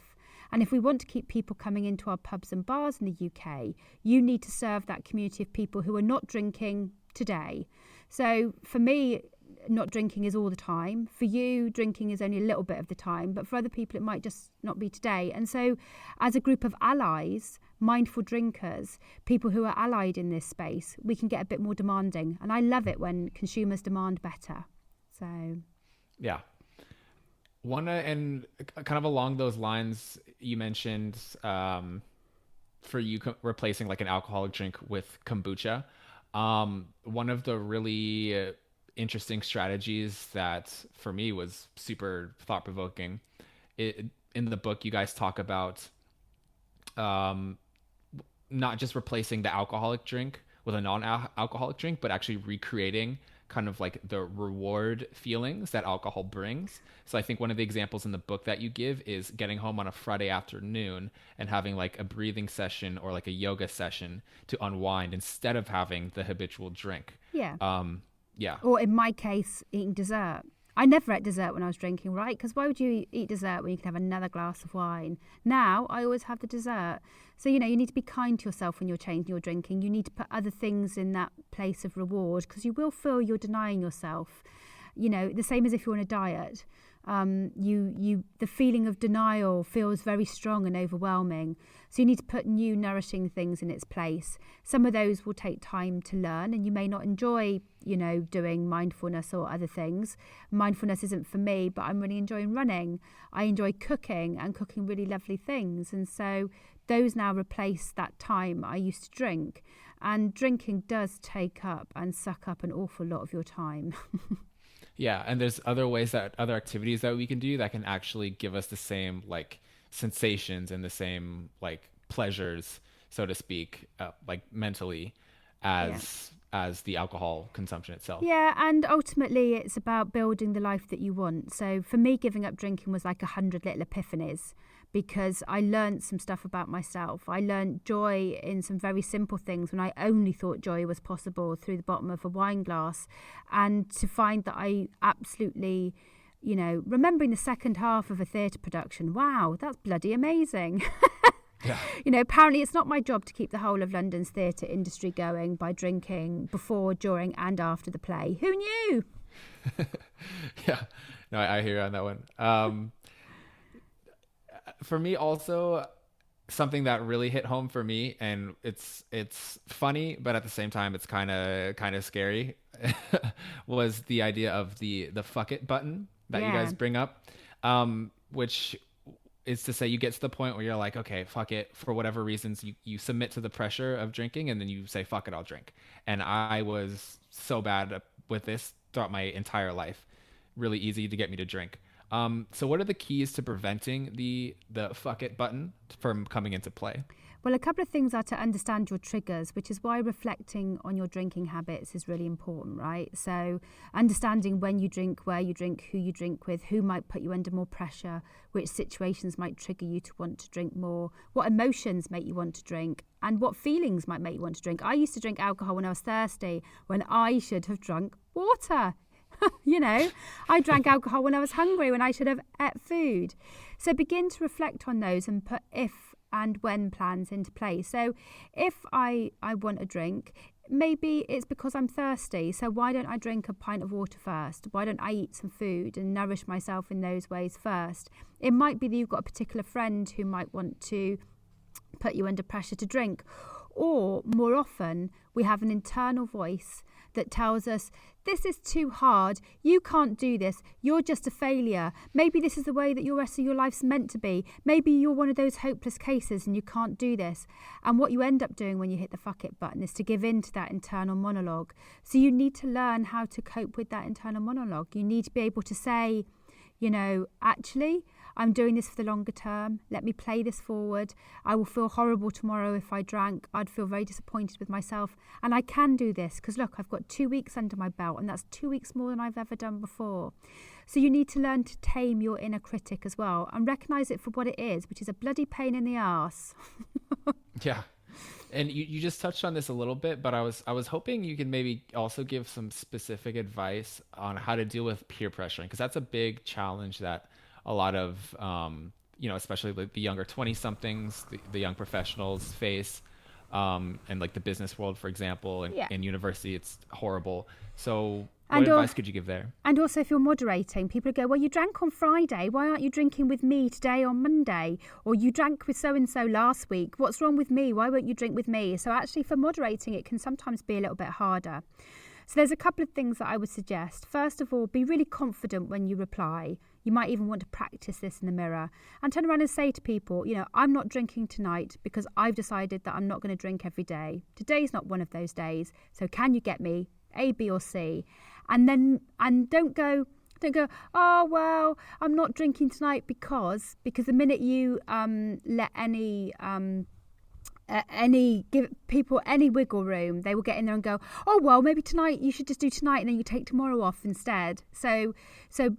And if we want to keep people coming into our pubs and bars in the UK, you need to serve that community of people who are not drinking today. So for me, not drinking is all the time. For you, drinking is only a little bit of the time. But for other people, it might just not be today. And so as a group of allies, mindful drinkers, people who are allied in this space, we can get a bit more demanding. And I love it when consumers demand better. So, yeah. And kind of along those lines, you mentioned for you replacing like an alcoholic drink with kombucha. One of the really interesting strategies that for me was super thought-provoking. In the book, you guys talk about not just replacing the alcoholic drink with a non-alcoholic drink, but actually recreating kind of like the reward feelings that alcohol brings. So I think one of the examples in the book that you give is getting home on a Friday afternoon and having like a breathing session or like a yoga session to unwind instead of having the habitual drink. Yeah. Yeah. Or in my case, eating dessert. I never ate dessert when I was drinking, right? Because why would you eat dessert when you can have another glass of wine? Now, I always have the dessert. So, you know, you need to be kind to yourself when you're changing your drinking. You need to put other things in that place of reward because you will feel you're denying yourself. You know, the same as if you're on a diet. The feeling of denial feels very strong and overwhelming. So you need to put new nourishing things in its place. Some of those will take time to learn and you may not enjoy, you know, doing mindfulness or other things. Mindfulness isn't for me, but I'm really enjoying running. I enjoy cooking and cooking really lovely things. And so those now replace that time I used to drink. And drinking does take up and suck up an awful lot of your time. Yeah, and there's other activities that we can do that can actually give us the same like sensations and the same like pleasures, so to speak, like mentally as the alcohol consumption itself. Yeah, and ultimately it's about building the life that you want. So for me, giving up drinking was like 100 little epiphanies because I learned some stuff about myself. I learned joy in some very simple things when I only thought joy was possible through the bottom of a wine glass. And to find that I absolutely, you know, remembering the second half of a theatre production, wow, that's bloody amazing. Yeah. You know, apparently it's not my job to keep the whole of London's theatre industry going by drinking before, during and after the play. Who knew? Yeah, no, I hear you on that one. For me also, something that really hit home for me, and it's funny, but at the same time it's kind of scary, was the idea of the fuck it button that you guys bring up, which is to say you get to the point where you're like, okay, fuck it, for whatever reasons you submit to the pressure of drinking and then you say, fuck it, I'll drink. And I was so bad with this throughout my entire life. Really easy to get me to drink. So what are the keys to preventing the fuck it button from coming into play? Well, a couple of things are to understand your triggers, which is why reflecting on your drinking habits is really important, right? So understanding when you drink, where you drink, who you drink with, who might put you under more pressure, which situations might trigger you to want to drink more, what emotions make you want to drink, and what feelings might make you want to drink. I used to drink alcohol when I was thirsty, when I should have drunk water. You know, I drank alcohol when I was hungry, when I should have ate food. So begin to reflect on those and put if and when plans into place. So if I want a drink, maybe it's because I'm thirsty. So why don't I drink a pint of water first? Why don't I eat some food and nourish myself in those ways first? It might be that you've got a particular friend who might want to put you under pressure to drink. Or more often, we have an internal voice that tells us, this is too hard, you can't do this, you're just a failure. Maybe this is the way that your rest of your life's meant to be. Maybe you're one of those hopeless cases and you can't do this. And what you end up doing when you hit the fuck it button is to give in to that internal monologue. So you need to learn how to cope with that internal monologue. You need to be able to say, actually, I'm doing this for the longer term. Let me play this forward. I will feel horrible tomorrow if I drank. I'd feel very disappointed with myself. And I can do this because, look, I've got 2 weeks under my belt and that's 2 weeks more than I've ever done before. So you need to learn to tame your inner critic as well and recognise it for what it is, which is a bloody pain in the arse. Yeah. And you just touched on this a little bit, but I was hoping you could maybe also give some specific advice on how to deal with peer pressuring, because that's a big challenge that a lot of, especially the younger 20-somethings, the young professionals face, and like the business world, for example, and in university, it's horrible. So what advice could you give there? And also, if you're moderating, people go, well, you drank on Friday. Why aren't you drinking with me today on Monday? Or you drank with so-and-so last week. What's wrong with me? Why won't you drink with me? So actually, for moderating, it can sometimes be a little bit harder. So there's a couple of things that I would suggest. First of all, be really confident when you reply. You might even want to practice this in the mirror and turn around and say to people, I'm not drinking tonight because I've decided that I'm not going to drink every day. Today's not one of those days. So can you get me A, B or C? And don't go, oh, well, I'm not drinking tonight because the minute you let give people any wiggle room, they will get in there and go, oh, well, maybe tonight you should just do tonight and then you take tomorrow off instead. So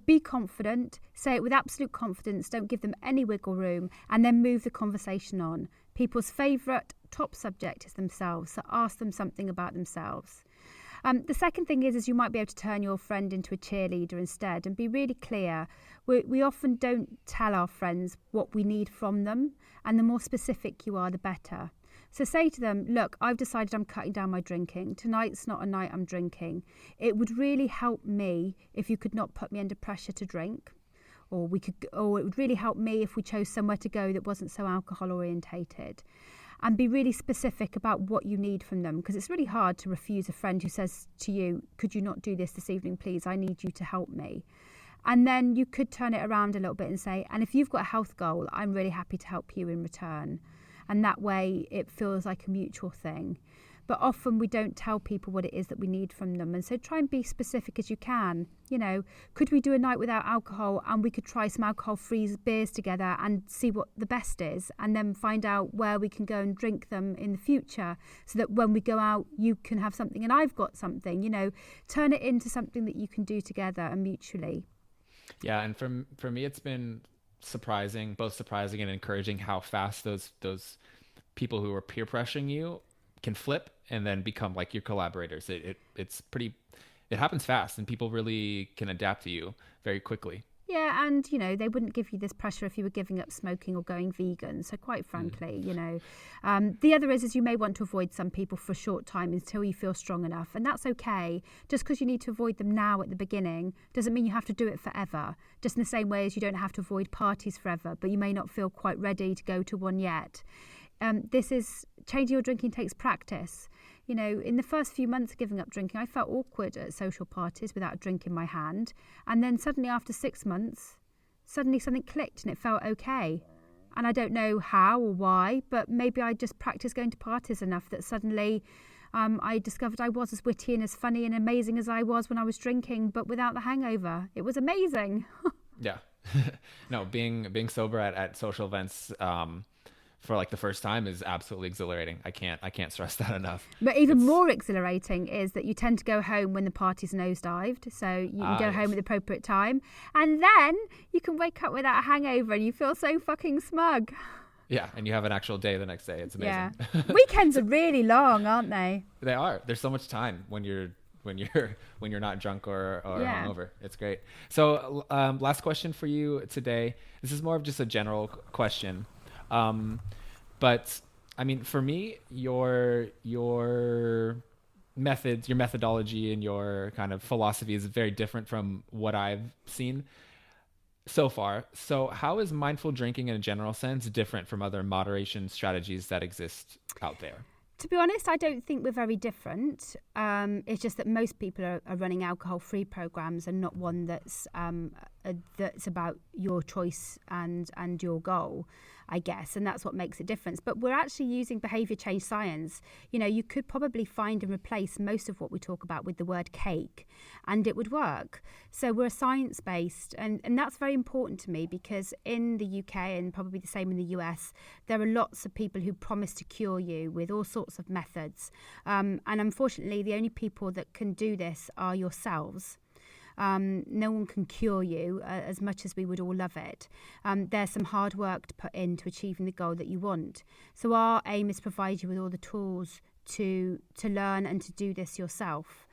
be confident, say it with absolute confidence, don't give them any wiggle room, and then move the conversation on. People's favourite top subject is themselves, so ask them something about themselves. The second thing is you might be able to turn your friend into a cheerleader instead and be really clear. We often don't tell our friends what we need from them, and the more specific you are, the better. So say to them, look, I've decided I'm cutting down my drinking. Tonight's not a night I'm drinking. It would really help me if you could not put me under pressure to drink. Or it would really help me if we chose somewhere to go that wasn't so alcohol orientated. And be really specific about what you need from them, because it's really hard to refuse a friend who says to you, could you not do this evening, please? I need you to help me. And then you could turn it around a little bit and say, and if you've got a health goal, I'm really happy to help you in return. And that way it feels like a mutual thing. But often we don't tell people what it is that we need from them. And so try and be specific as you can. Could we do a night without alcohol and we could try some alcohol-free beers together and see what the best is, and then find out where we can go and drink them in the future so that when we go out, you can have something and I've got something, turn it into something that you can do together and mutually. Yeah. And for me, it's been both surprising and encouraging how fast those people who are peer pressuring you can flip and then become like your collaborators. It happens fast and people really can adapt to you very quickly. Yeah, and they wouldn't give you this pressure if you were giving up smoking or going vegan. So quite frankly, the other is you may want to avoid some people for a short time until you feel strong enough, and that's okay. Just because you need to avoid them now at the beginning doesn't mean you have to do it forever. Just in the same way as you don't have to avoid parties forever, but you may not feel quite ready to go to one yet. This is changing your drinking takes practice. In the first few months of giving up drinking, I felt awkward at social parties without a drink in my hand. And then suddenly after 6 months, something clicked and it felt okay. And I don't know how or why, but maybe I just practiced going to parties enough that suddenly I discovered I was as witty and as funny and amazing as I was when I was drinking, but without the hangover. It was amazing. Yeah. No, being sober at social events, for like the first time is absolutely exhilarating. I can't stress that enough. But even more exhilarating is that you tend to go home when the party's nosedived. So you can go home at the appropriate time. And then you can wake up without a hangover and you feel so fucking smug. Yeah, and you have an actual day the next day. It's amazing. Yeah. Weekends are really long, aren't they? They are. There's so much time when you're not drunk or hungover. It's great. So last question for you today. This is more of just a general question. But I mean, for me, your methods, your methodology, and your kind of philosophy is very different from what I've seen so far. So, how is mindful drinking in a general sense different from other moderation strategies that exist out there? To be honest, I don't think we're very different. It's just that most people are running alcohol-free programs and not one that's about your choice and your goal, I guess, and that's what makes a difference. But we're actually using behaviour change science. You know, you could probably find and replace most of what we talk about with the word cake, and it would work. So we're science-based, and that's very important to me, because in the UK, and probably the same in the US, there are lots of people who promise to cure you with all sorts of methods. And unfortunately, the only people that can do this are yourselves. No one can cure you as much as we would all love it. There's some hard work to put into achieving the goal that you want. So our aim is to provide you with all the tools to learn and to do this yourself.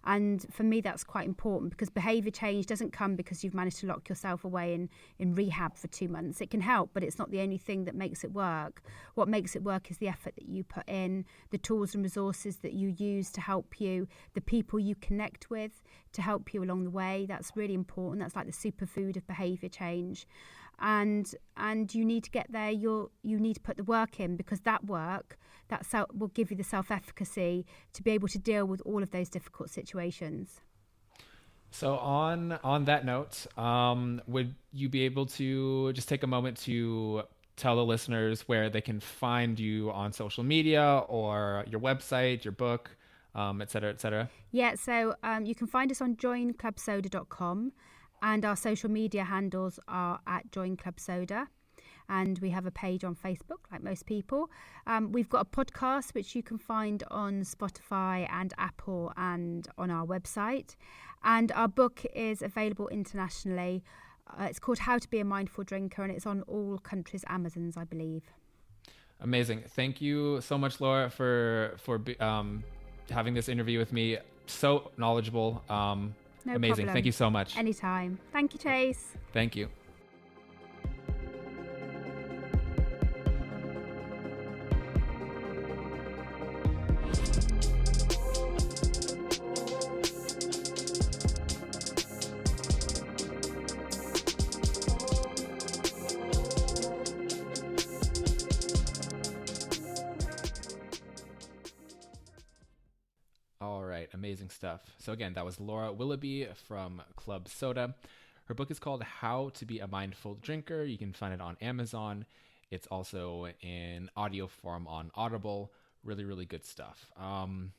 And for me, that's quite important, because behaviour change doesn't come because you've managed to lock yourself away in rehab for 2 months. It can help, but it's not the only thing that makes it work. What makes it work is the effort that you put in, the tools and resources that you use to help you, the people you connect with to help you along the way. That's really important. That's like the superfood of behaviour change. And you need to get there. You need to put the work in, because that work will give you the self-efficacy to be able to deal with all of those difficult situations. So on that note, would you be able to just take a moment to tell the listeners where they can find you on social media, or your website, your book, et cetera, et cetera? Yeah, so you can find us on joinclubsoda.com, and our social media handles are at Join Club Soda. And we have a page on Facebook, like most people. We've got a podcast which you can find on Spotify and Apple and on our website. And our book is available internationally. It's called How to Be a Mindful Drinker, and it's on all countries' Amazons, I believe. Amazing. Thank you so much, Laura, for having this interview with me. So knowledgeable. No amazing. problem. Thank you so much. Anytime. Thank you, Chase. Thank you. All right, amazing stuff. So again, that was Laura Willoughby from Club Soda. Her book is called How to Be a Mindful Drinker. You can find it on Amazon. It's also in audio form on Audible. Really, really good stuff. Man,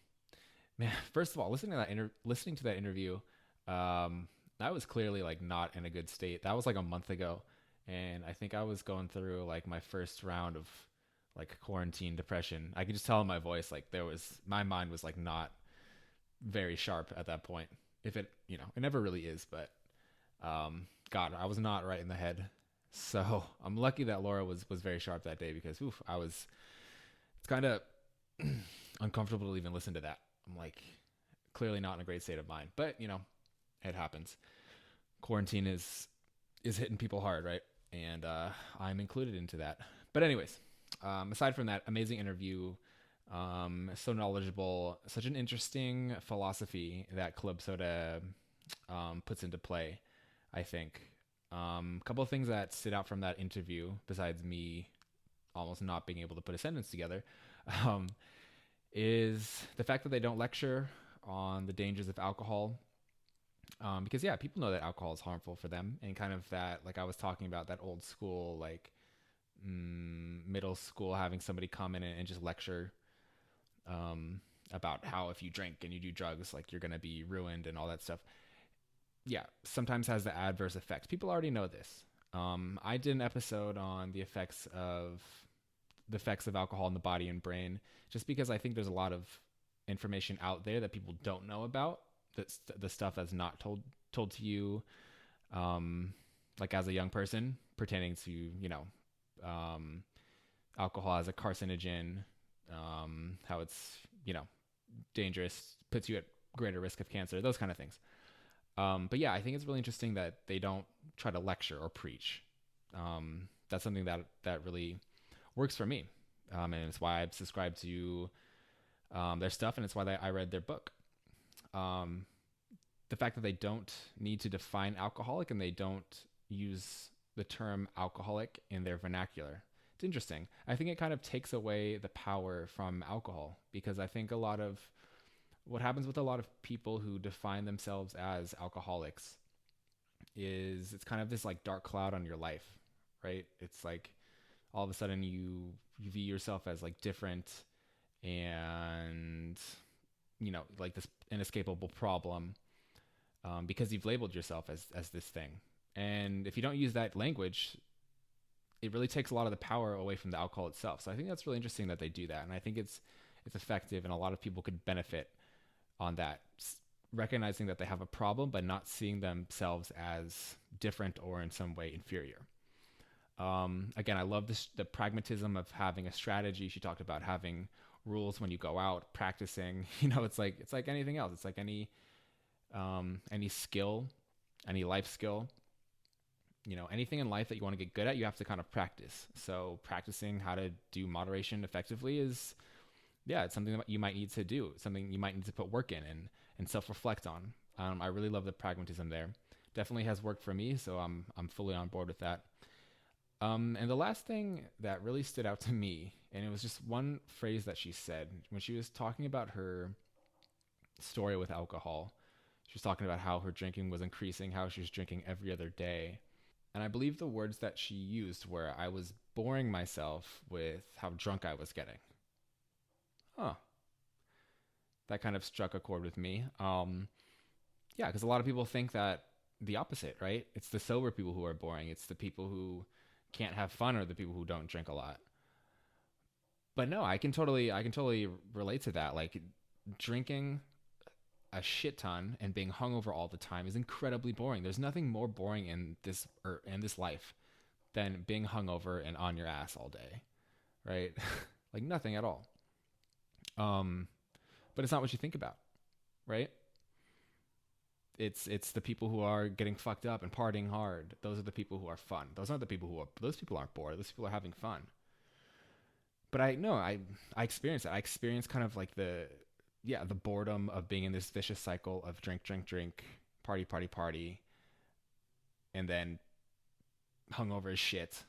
first of all, listening to that interview, I was clearly like not in a good state. That was like a month ago, and I think I was going through like my first round of like quarantine depression. I could just tell in my voice, like my mind was like not very sharp at that point. If it, it never really is, but God, I was not right in the head. So I'm lucky that Laura was very sharp that day, because it's kind of uncomfortable to even listen to that. I'm like clearly not in a great state of mind, but it happens. Quarantine is hitting people hard, right? And I'm included into that. But anyways, aside from that, amazing interview. So knowledgeable, such an interesting philosophy that Club Soda puts into play, I think. A couple of things that stood out from that interview, besides me almost not being able to put a sentence together, is the fact that they don't lecture on the dangers of alcohol. Because people know that alcohol is harmful for them, and kind of that, like I was talking about, that old school, like middle school, having somebody come in and just lecture about how if you drink and you do drugs, like you're going to be ruined and all that stuff. Sometimes has the adverse effects. People already know this. I did an episode on the effects of alcohol in the body and brain, just because I think there's a lot of information out there that people don't know about. That's the stuff that's not told to you, like as a young person, pertaining to alcohol as a carcinogen, how it's dangerous, puts you at greater risk of cancer, those kind of things. But I think it's really interesting that they don't try to lecture or preach. That's something that really works for me. And it's why I've subscribed to their stuff, and it's why I read their book. Um, the fact that they don't need to define alcoholic and they don't use the term alcoholic in their vernacular. It's interesting. I think it kind of takes away the power from alcohol, because I think a lot of what happens with a lot of people who define themselves as alcoholics is it's kind of this like dark cloud on your life, right? It's like all of a sudden you view yourself as like different and like this inescapable problem, because you've labeled yourself as this thing. And if you don't use that language, it really takes a lot of the power away from the alcohol itself. So I think that's really interesting that they do that, and I think it's effective, and a lot of people could benefit on that, recognizing that they have a problem but not seeing themselves as different or in some way inferior. Again, I love the pragmatism of having a strategy. She talked about having rules when you go out, practicing. It's like anything else. It's like any skill, any life skill. Anything in life that you want to get good at, you have to kind of practice. So practicing how to do moderation effectively is, it's something that you might need to do, something you might need to put work in and self-reflect on. I really love the pragmatism there. Definitely has worked for me, so I'm fully on board with that. And the last thing that really stood out to me, and it was just one phrase that she said when she was talking about her story with alcohol. She was talking about how her drinking was increasing, how she was drinking every other day. And I believe the words that she used were, I was boring myself with how drunk I was getting. Huh. That kind of struck a chord with me. Because a lot of people think that the opposite, right? It's the sober people who are boring. It's the people who can't have fun, or the people who don't drink a lot. But no, I can totally relate to that. Like, drinking a shit ton and being hungover all the time is incredibly boring. There's nothing more boring in this life than being hungover and on your ass all day, right? Like, nothing at all. But it's not what you think about, right? It's the people who are getting fucked up and partying hard. Those are the people who are fun. Those aren't the people those people aren't bored. Those people are having fun. But I experienced that. I experienced kind of like the boredom of being in this vicious cycle of drink, party, and then hungover as shit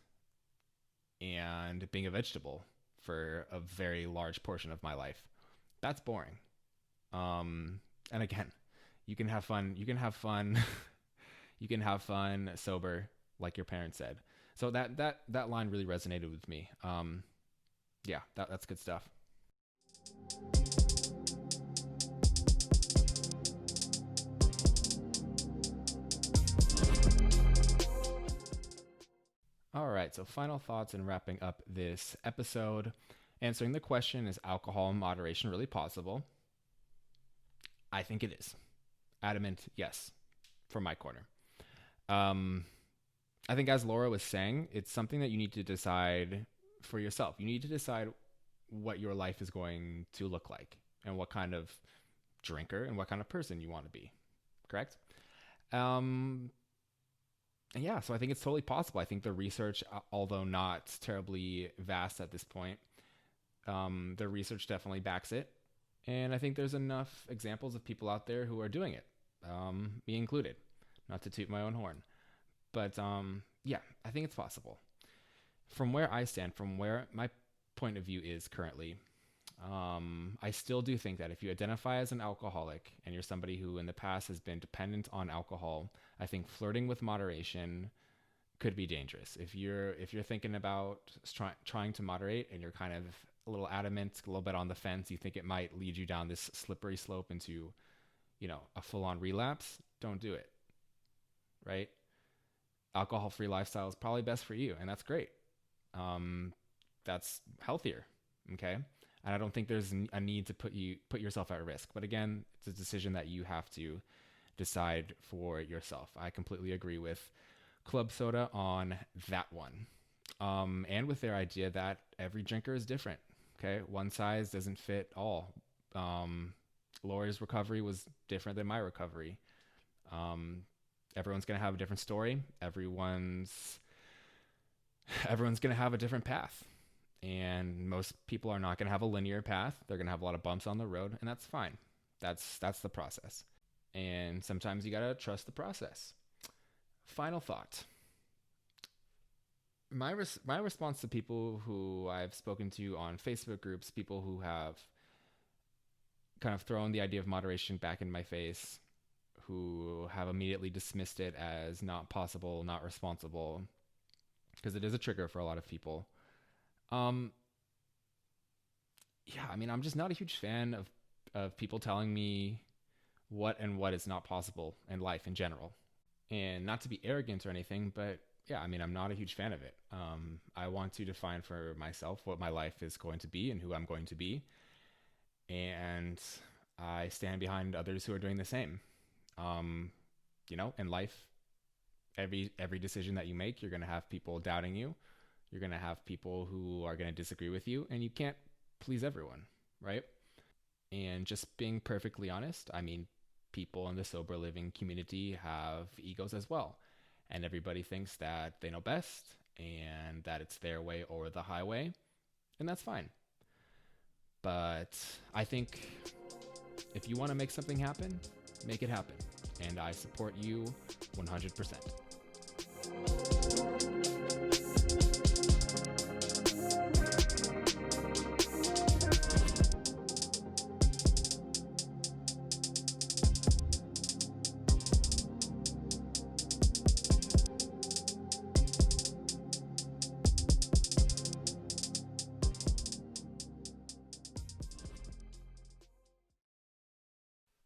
and being a vegetable for a very large portion of my life. That's boring. And again, you can have fun. You can have fun sober, like your parents said. So that line really resonated with me. That's good stuff. All right, so final thoughts and wrapping up this episode. Answering the question, is alcohol in moderation really possible? I think it is. Adamant yes, from my corner. I think, as Laura was saying, it's something that you need to decide for yourself. You need to decide what your life is going to look like and what kind of drinker and what kind of person you want to be. Correct? So I think it's totally possible. I think the research, although not terribly vast at this point, the research definitely backs it. And I think there's enough examples of people out there who are doing it, me included, not to toot my own horn. But I think it's possible. From where I stand, from where my point of view is currently, I still do think that if you identify as an alcoholic and you're somebody who in the past has been dependent on alcohol, I think flirting with moderation could be dangerous. If you're thinking about trying to moderate and you're kind of a little adamant, a little bit on the fence, you think it might lead you down this slippery slope into, a full-on relapse, don't do it, right? Alcohol-free lifestyle is probably best for you, and that's great. That's healthier, okay? And I don't think there's a need to put yourself at risk. But again, it's a decision that you have to decide for yourself. I completely agree with Club Soda on that one. And with their idea that every drinker is different. Okay, one size doesn't fit all. Laura's recovery was different than my recovery. Everyone's gonna have a different story. Everyone's gonna have a different path. And most people are not going to have a linear path. They're going to have a lot of bumps on the road, and that's fine. That's the process. And sometimes you got to trust the process. Final thought. My response to people who I've spoken to on Facebook groups, people who have kind of thrown the idea of moderation back in my face, who have immediately dismissed it as not possible, not responsible, because it is a trigger for a lot of people. Yeah, I mean, I'm just not a huge fan of people telling me what is not possible in life in general. And not to be arrogant or anything, but yeah, I mean, I'm not a huge fan of it. I want to define for myself what my life is going to be and who I'm going to be. And I stand behind others who are doing the same. In life, every decision that you make, you're going to have people doubting you. You're going to have people who are going to disagree with you, and you can't please everyone, right? And just being perfectly honest, I mean, people in the sober living community have egos as well. And everybody thinks that they know best and that it's their way or the highway, and that's fine. But I think if you want to make something happen, make it happen. And I support you 100%.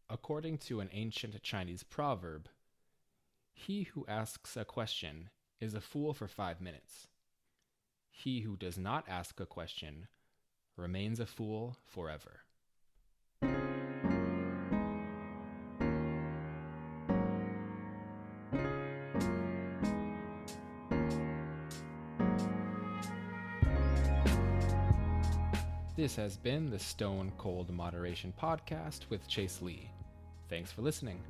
According to an ancient Chinese proverb, he who asks a question is a fool for 5 minutes. He who does not ask a question remains a fool forever. This has been the Stone Cold Moderation Podcast with Chase Lee. Thanks for listening.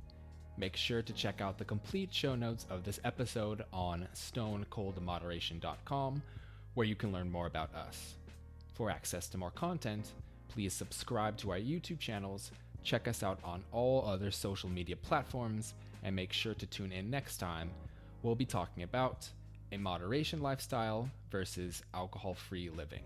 Make sure to check out the complete show notes of this episode on stonecoldmoderation.com, where you can learn more about us. For access to more content, please subscribe to our YouTube channels, check us out on all other social media platforms, and make sure to tune in next time. We'll be talking about a moderation lifestyle versus alcohol-free living.